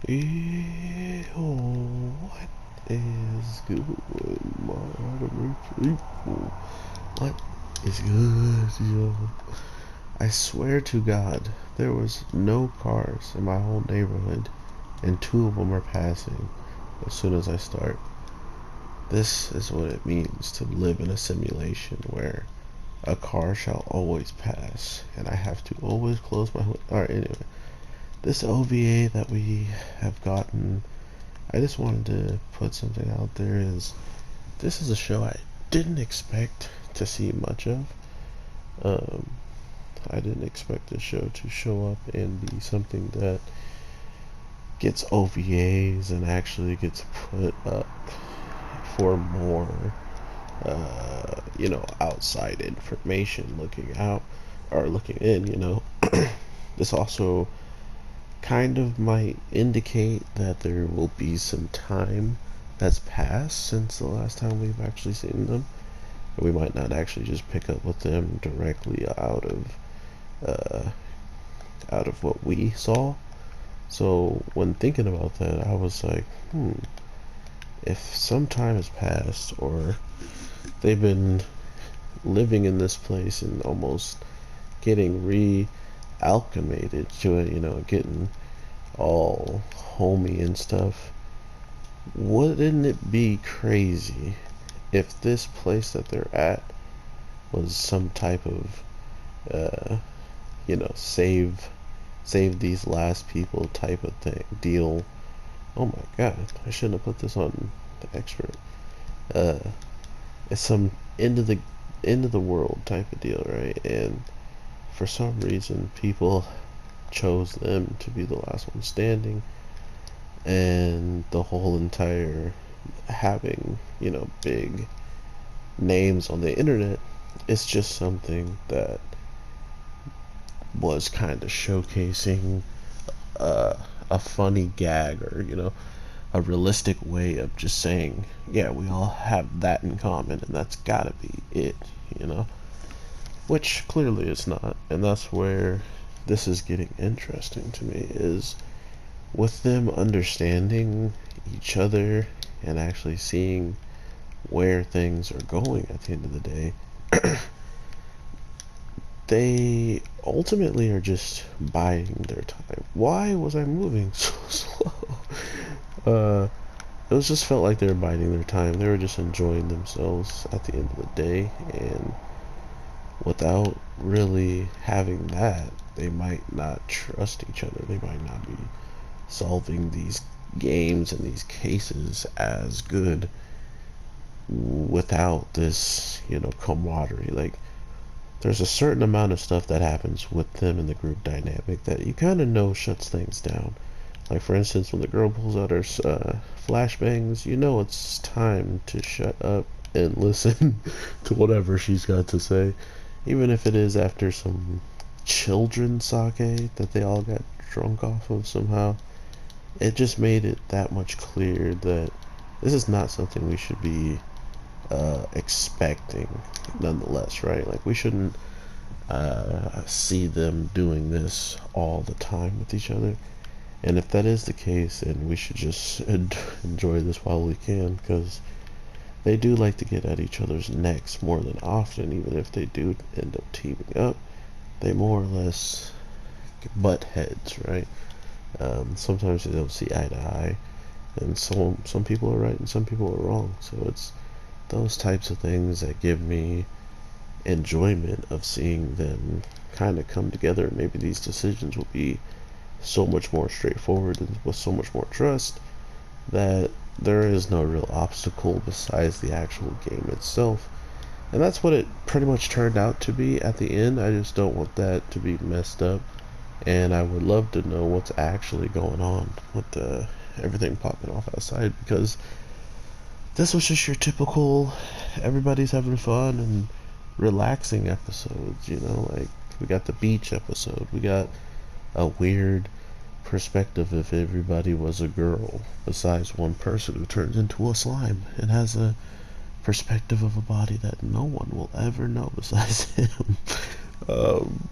Ew, what is good, my anime people? What is good, yo? I swear to God, there was no cars in my whole neighborhood, and two of them are passing as soon as I start. This is what it means to live in a simulation where a car shall always pass, and I have to always close my. Alright, anyway. This OVA that we have gotten, I just wanted to put something out there. This is a show I didn't expect to see much of. Um, I didn't expect this show to show up and be something that gets OVAs and actually gets put up for more, outside information looking out or looking in, This also kind of might indicate that there will be some time that's passed since the last time we've actually seen them. We might not actually just pick up with them directly uh, out of what we saw. So when thinking about that, I was like, if some time has passed or they've been living in this place and almost getting re-alchemated to it, getting all homey and stuff, wouldn't it be crazy if this place that they're at was some type of, uh, save these last people type of thing deal? Oh my god, I shouldn't have put this on the expert. Uh, it's some end of the world type of deal, right? And for some reason, people chose them to be the last one standing, and the whole entire having, big names on the internet, it's just something that was kind of showcasing uh, a funny gag or, a realistic way of just saying, yeah, we all have that in common, and that's gotta be it, you know? Which clearly it's not, and that's where this is getting interesting to me, is with them understanding each other and actually seeing where things are going at the end of the day. They ultimately are just biding their time. Why was I moving so slow? It was just felt like they were biding their time. They were just enjoying themselves at the end of the day, and without really having that, they might not trust each other. They might not be solving these games and these cases as good without this, camaraderie. Like, there's a certain amount of stuff that happens with them in the group dynamic that you kind of know shuts things down. Like, for instance, when the girl pulls out her flashbangs, you know it's time to shut up and listen to whatever she's got to say. Even if it is after some children's sake that they all got drunk off of somehow. It just made it that much clear that this is not something we should be expecting nonetheless, right? Like, we shouldn't see them doing this all the time with each other. And if that is the case, then we should just enjoy this while we can, because they do like to get at each other's necks more than often. Even if they do end up teaming up, they more or less butt heads, right? Sometimes they don't see eye to eye, and some people are right and some people are wrong. So it's those types of things that give me enjoyment of seeing them kind of come together. And maybe these decisions will be so much more straightforward and with so much more trust that there is no real obstacle besides the actual game itself. And that's what it pretty much turned out to be at the end. I just don't want that to be messed up, and I would love to know what's actually going on with everything popping off outside, because this was just your typical everybody's having fun and relaxing episodes, like we got the beach episode, we got a weird perspective if everybody was a girl besides one person who turns into a slime and has a perspective of a body that no one will ever know besides him. um,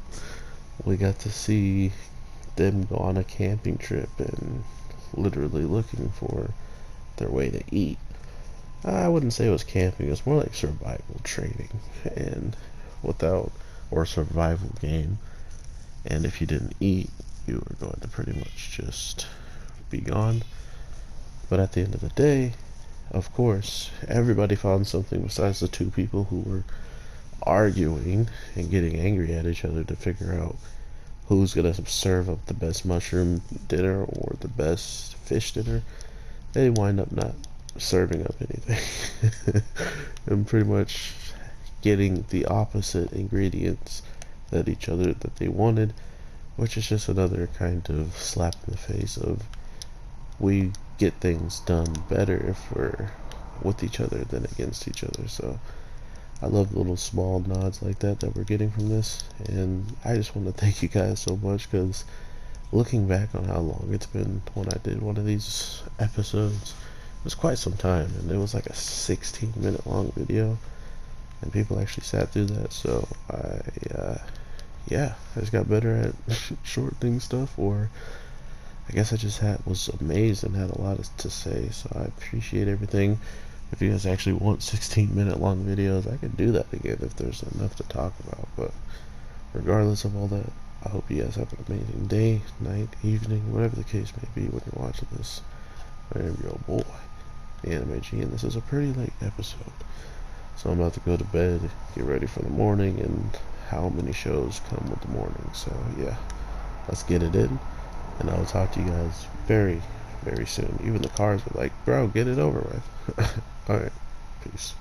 we got to see them go on a camping trip and literally looking for their way to eat. I wouldn't say it was camping, it was more like survival training, and without, or survival game, and if you didn't eat, you were going to pretty much just be gone. But at the end of the day, of course, everybody found something besides the two people who were arguing and getting angry at each other to figure out who's gonna serve up the best mushroom dinner or the best fish dinner. They wind up not serving up anything and pretty much getting the opposite ingredients that they wanted, which is just another kind of slap in the face of we get things done better if we're with each other than against each other. So I love little small nods like that we're getting from this, and I just want to thank you guys so much, because looking back on how long it's been when I did one of these episodes, it was quite some time, and it was like a 16-minute long video, and people actually sat through that. So yeah, I just got better at shortening stuff, or I guess I just was amazed and had a lot to say. So I appreciate everything. If you guys actually want 16-minute long videos, I can do that again if there's enough to talk about. But regardless of all that, I hope you guys have an amazing day, night, evening, whatever the case may be when you're watching this. I am your boy, the Anime G, and this is a pretty late episode. So I'm about to go to bed, get ready for the morning, and how many shows come with the morning. So yeah, let's get it in, and I'll talk to you guys very, very soon. Even the cars were like, bro, get it over with. Alright, peace.